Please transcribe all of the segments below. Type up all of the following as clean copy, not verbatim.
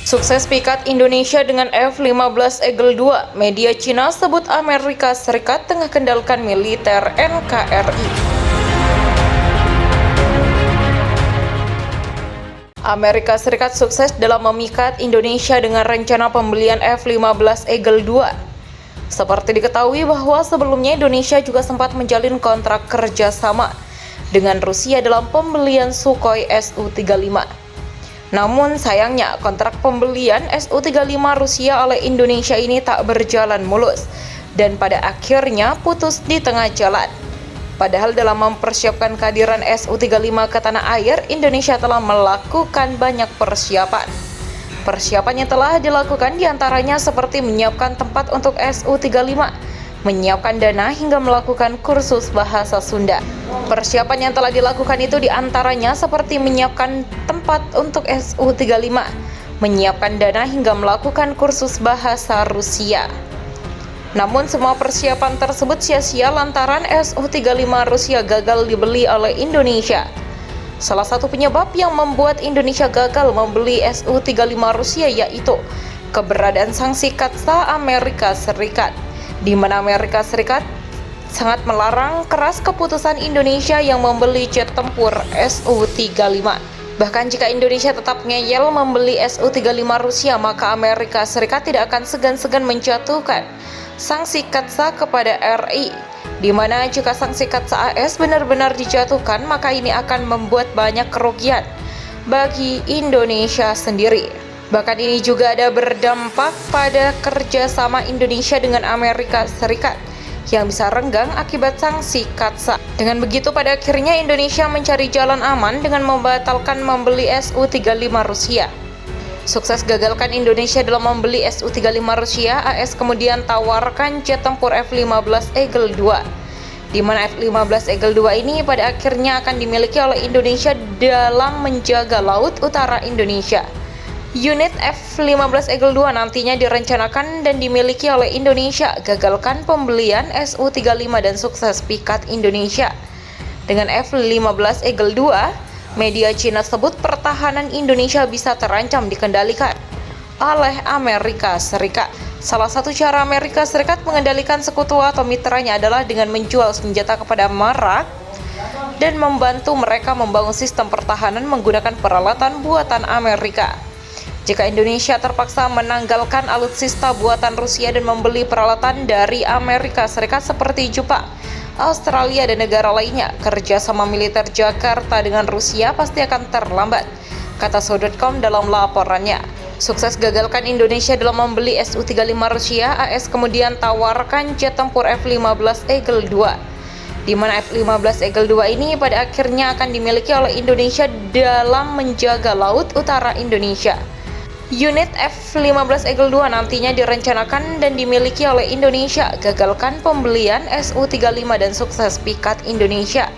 Sukses pikat Indonesia dengan F-15 Eagle II, media Cina sebut Amerika Serikat tengah kendalikan militer NKRI. Amerika Serikat sukses dalam memikat Indonesia dengan rencana pembelian F-15 Eagle II. Seperti diketahui bahwa sebelumnya Indonesia juga sempat menjalin kontrak kerjasama dengan Rusia dalam pembelian Sukhoi Su-35. Namun sayangnya kontrak pembelian Su-35 Rusia oleh Indonesia ini tak berjalan mulus dan pada akhirnya putus di tengah jalan. Padahal dalam mempersiapkan kehadiran Su-35 ke tanah air, Indonesia telah melakukan banyak persiapan. Persiapan yang telah dilakukan diantaranya seperti menyiapkan tempat untuk Su-35, menyiapkan dana hingga melakukan kursus bahasa Sunda. Persiapan yang telah dilakukan itu diantaranya seperti menyiapkan tempat untuk Su-35, menyiapkan dana hingga melakukan kursus bahasa Rusia. Namun semua persiapan tersebut sia-sia lantaran Su-35 Rusia gagal dibeli oleh Indonesia. Salah satu penyebab yang membuat Indonesia gagal membeli Su-35 Rusia yaitu keberadaan sanksi KATSA Amerika Serikat, di mana Amerika Serikat sangat melarang keras keputusan Indonesia yang membeli jet tempur Su-35. Bahkan jika Indonesia tetap ngeyel membeli Su-35 Rusia, maka Amerika Serikat tidak akan segan-segan menjatuhkan sanksi KATSA kepada RI, di mana jika sanksi KATSA AS benar-benar dijatuhkan, maka ini akan membuat banyak kerugian bagi Indonesia sendiri. Bahkan ini juga ada berdampak pada kerjasama Indonesia dengan Amerika Serikat yang bisa renggang akibat sanksi KATSA. Dengan begitu pada akhirnya Indonesia mencari jalan aman dengan membatalkan membeli Su-35 Rusia. Sukses gagalkan Indonesia dalam membeli Su-35 Rusia, AS kemudian tawarkan jet tempur F-15 Eagle II, di mana F-15 Eagle II ini pada akhirnya akan dimiliki oleh Indonesia dalam menjaga laut utara Indonesia. Unit F-15 Eagle II nantinya direncanakan dan dimiliki oleh Indonesia. Gagalkan pembelian Su-35 dan sukses pikat Indonesia dengan F-15 Eagle II, media Cina sebut pertahanan Indonesia bisa terancam dikendalikan oleh Amerika Serikat. Salah satu cara Amerika Serikat mengendalikan sekutu atau mitranya adalah dengan menjual senjata kepada Marak dan membantu mereka membangun sistem pertahanan menggunakan peralatan buatan Amerika. Jika Indonesia terpaksa menanggalkan alutsista buatan Rusia dan membeli peralatan dari Amerika Serikat seperti Jepang, Australia, dan negara lainnya, kerjasama militer Jakarta dengan Rusia pasti akan terlambat, kata So.com dalam laporannya. Sukses gagalkan Indonesia dalam membeli Su-35 Rusia, AS kemudian tawarkan jet tempur F-15 Eagle II, di mana F-15 Eagle II ini pada akhirnya akan dimiliki oleh Indonesia dalam menjaga laut utara Indonesia. Unit F-15 Eagle II nantinya direncanakan dan dimiliki oleh Indonesia. Gagalkan pembelian Su-35 dan sukses pikat Indonesia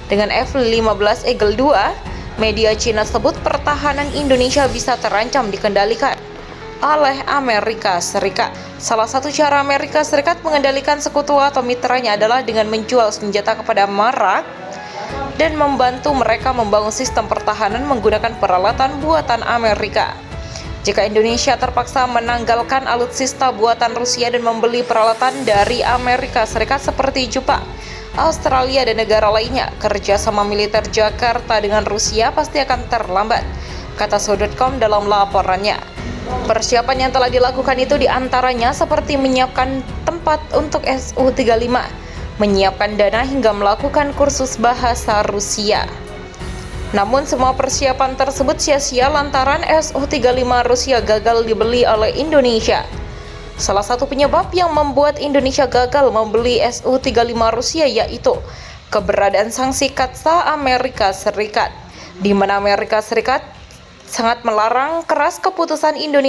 dengan F-15 Eagle II, media Cina sebut pertahanan Indonesia bisa terancam dikendalikan oleh Amerika Serikat. Salah satu cara Amerika Serikat mengendalikan sekutu atau mitranya adalah dengan menjual senjata kepada Marak dan membantu mereka membangun sistem pertahanan menggunakan peralatan buatan Amerika. Jika Indonesia terpaksa menanggalkan alutsista buatan Rusia dan membeli peralatan dari Amerika Serikat seperti Jepang, Australia, dan negara lainnya, kerjasama militer Jakarta dengan Rusia pasti akan terlambat, kata So.com dalam laporannya. Persiapan yang telah dilakukan itu diantaranya seperti menyiapkan tempat untuk Su-35, menyiapkan dana hingga melakukan kursus bahasa Rusia. Namun semua persiapan tersebut sia-sia lantaran Su-35 Rusia gagal dibeli oleh Indonesia. Salah satu penyebab yang membuat Indonesia gagal membeli Su-35 Rusia yaitu keberadaan sanksi KATSA Amerika Serikat, di mana Amerika Serikat sangat melarang keras keputusan Indonesia